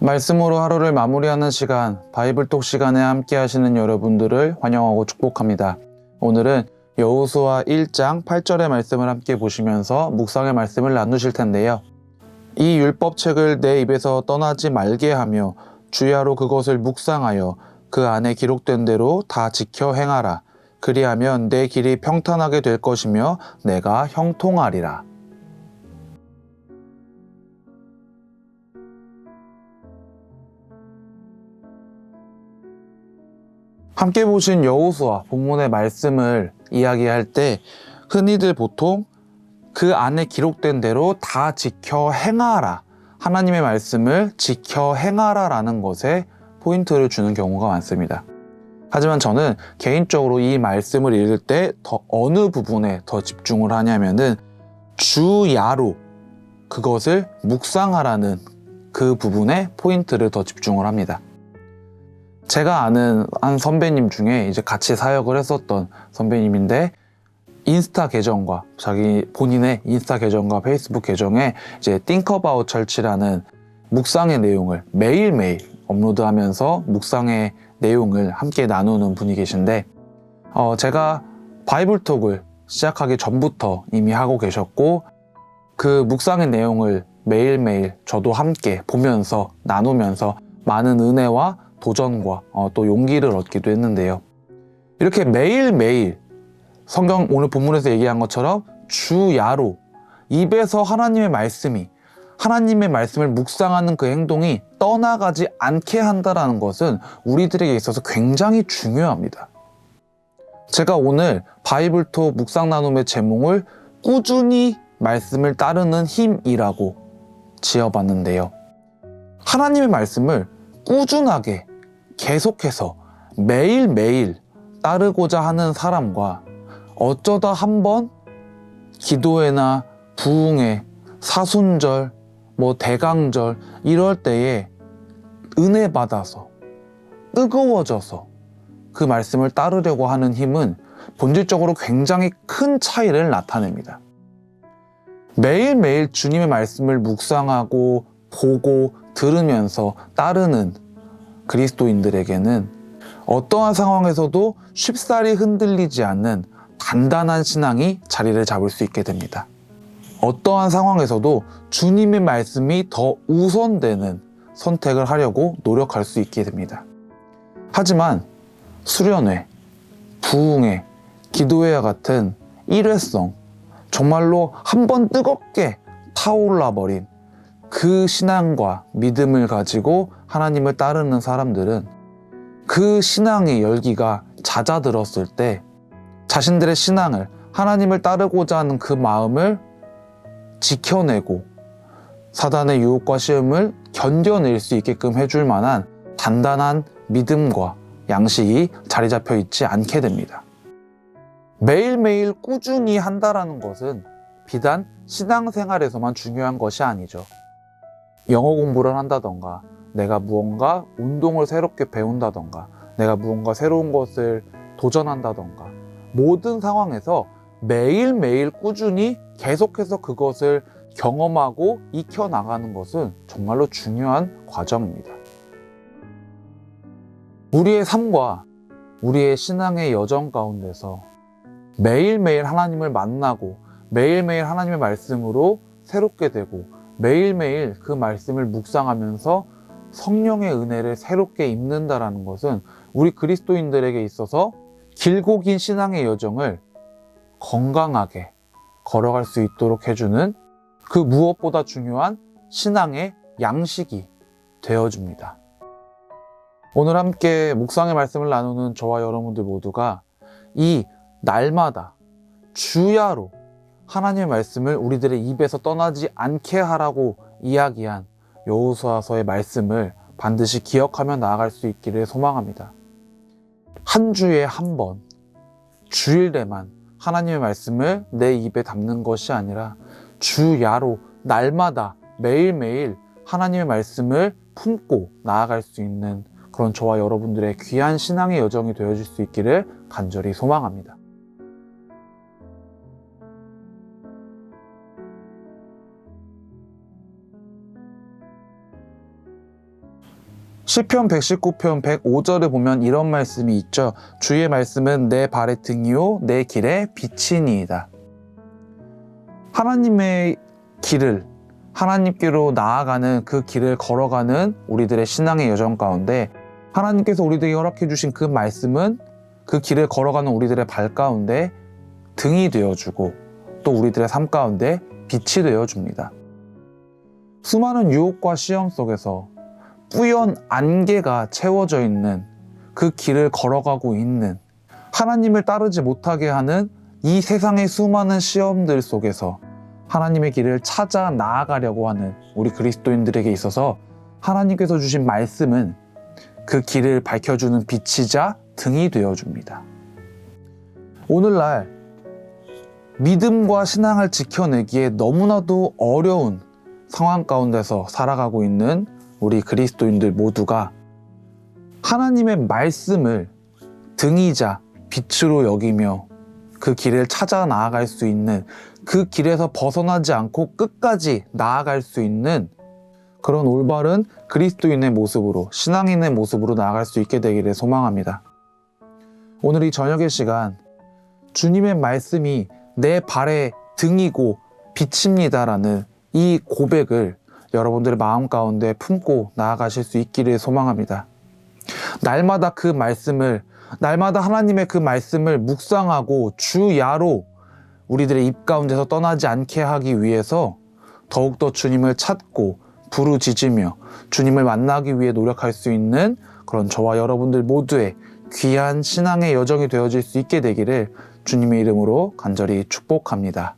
말씀으로 하루를 마무리하는 시간, 바이블톡 시간에 함께 하시는 여러분들을 환영하고 축복합니다. 오늘은 여호수아 1장 8절의 말씀을 함께 보시면서 묵상의 말씀을 나누실 텐데요. 이 율법책을 내 입에서 떠나지 말게 하며 주야로 그것을 묵상하여 그 안에 기록된 대로 다 지켜 행하라. 그리하면 내 길이 평탄하게 될 것이며 내가 형통하리라. 함께 보신 여호수아 본문의 말씀을 이야기할 때 흔히들 보통 그 안에 기록된 대로 다 지켜 행하라, 하나님의 말씀을 지켜 행하라 라는 것에 포인트를 주는 경우가 많습니다. 하지만 저는 개인적으로 이 말씀을 읽을 때 더 어느 부분에 더 집중을 하냐면은 주야로 그것을 묵상하라는 그 부분에 포인트를 더 집중을 합니다. 제가 아는 한 선배님 중에 이제 같이 사역을 했었던 선배님인데, 인스타 계정과 자기 본인의 인스타 계정과 페이스북 계정에 이제 Think About Church라는 묵상의 내용을 매일매일 업로드하면서 묵상의 내용을 함께 나누는 분이 계신데, 제가 바이블톡을 시작하기 전부터 이미 하고 계셨고, 그 묵상의 내용을 매일매일 저도 함께 보면서 나누면서 많은 은혜와 도전과 또 용기를 얻기도 했는데요. 이렇게 매일매일 성경 오늘 본문에서 얘기한 것처럼 주야로 입에서 하나님의 말씀을 묵상하는 그 행동이 떠나가지 않게 한다는 것은 우리들에게 있어서 굉장히 중요합니다. 제가 오늘 바이블톡 묵상 나눔의 제목을 꾸준히 말씀을 따르는 힘이라고 지어봤는데요. 하나님의 말씀을 꾸준하게 계속해서 매일매일 따르고자 하는 사람과 어쩌다 한번 기도회나 부흥회, 사순절, 대강절 이럴 때에 은혜 받아서 뜨거워져서 그 말씀을 따르려고 하는 힘은 본질적으로 굉장히 큰 차이를 나타냅니다. 매일매일 주님의 말씀을 묵상하고 보고 들으면서 따르는 그리스도인들에게는 어떠한 상황에서도 쉽사리 흔들리지 않는 단단한 신앙이 자리를 잡을 수 있게 됩니다. 어떠한 상황에서도 주님의 말씀이 더 우선되는 선택을 하려고 노력할 수 있게 됩니다. 하지만 수련회, 부흥회, 기도회와 같은 일회성, 정말로 한번 뜨겁게 타올라 버린 그 신앙과 믿음을 가지고 하나님을 따르는 사람들은 그 신앙의 열기가 잦아들었을 때 자신들의 신앙을, 하나님을 따르고자 하는 그 마음을 지켜내고 사단의 유혹과 시험을 견뎌낼 수 있게끔 해줄 만한 단단한 믿음과 양식이 자리 잡혀 있지 않게 됩니다. 매일매일 꾸준히 한다라는 것은 비단 신앙생활에서만 중요한 것이 아니죠. 영어 공부를 한다던가, 내가 무언가 운동을 새롭게 배운다던가, 내가 무언가 새로운 것을 도전한다던가, 모든 상황에서 매일매일 꾸준히 계속해서 그것을 경험하고 익혀나가는 것은 정말로 중요한 과정입니다. 우리의 삶과 우리의 신앙의 여정 가운데서 매일매일 하나님을 만나고 매일매일 하나님의 말씀으로 새롭게 되고 매일매일 그 말씀을 묵상하면서 성령의 은혜를 새롭게 입는다라는 것은 우리 그리스도인들에게 있어서 길고 긴 신앙의 여정을 건강하게 걸어갈 수 있도록 해주는 그 무엇보다 중요한 신앙의 양식이 되어줍니다. 오늘 함께 묵상의 말씀을 나누는 저와 여러분들 모두가 이 날마다 주야로 하나님의 말씀을 우리들의 입에서 떠나지 않게 하라고 이야기한 여호수아서의 말씀을 반드시 기억하며 나아갈 수 있기를 소망합니다. 한 주에 한 번, 주일에만 하나님의 말씀을 내 입에 담는 것이 아니라 주야로 날마다 매일매일 하나님의 말씀을 품고 나아갈 수 있는 그런 저와 여러분들의 귀한 신앙의 여정이 되어질 수 있기를 간절히 소망합니다. 시편 119편 105절에 보면 이런 말씀이 있죠. 주의 말씀은 내 발의 등이요 내 길의 빛이니이다. 하나님의 길을, 하나님께로 나아가는 그 길을 걸어가는 우리들의 신앙의 여정 가운데 하나님께서 우리들에게 허락해 주신 그 말씀은 그 길을 걸어가는 우리들의 발 가운데 등이 되어주고 또 우리들의 삶 가운데 빛이 되어줍니다. 수많은 유혹과 시험 속에서 뿌연 안개가 채워져 있는 그 길을 걸어가고 있는 하나님을 따르지 못하게 하는 이 세상의 수많은 시험들 속에서 하나님의 길을 찾아 나아가려고 하는 우리 그리스도인들에게 있어서 하나님께서 주신 말씀은 그 길을 밝혀주는 빛이자 등이 되어줍니다. 오늘날 믿음과 신앙을 지켜내기에 너무나도 어려운 상황 가운데서 살아가고 있는 우리 그리스도인들 모두가 하나님의 말씀을 등이자 빛으로 여기며 그 길을 찾아 나아갈 수 있는, 그 길에서 벗어나지 않고 끝까지 나아갈 수 있는 그런 올바른 그리스도인의 모습으로, 신앙인의 모습으로 나아갈 수 있게 되기를 소망합니다. 오늘 이 저녁의 시간, 주님의 말씀이 내 발의 등이고 빛입니다라는 이 고백을 여러분들의 마음 가운데 품고 나아가실 수 있기를 소망합니다. 날마다 그 말씀을, 날마다 하나님의 그 말씀을 묵상하고 주야로 우리들의 입 가운데서 떠나지 않게 하기 위해서 더욱더 주님을 찾고 부르짖으며 주님을 만나기 위해 노력할 수 있는 그런 저와 여러분들 모두의 귀한 신앙의 여정이 되어질 수 있게 되기를 주님의 이름으로 간절히 축복합니다.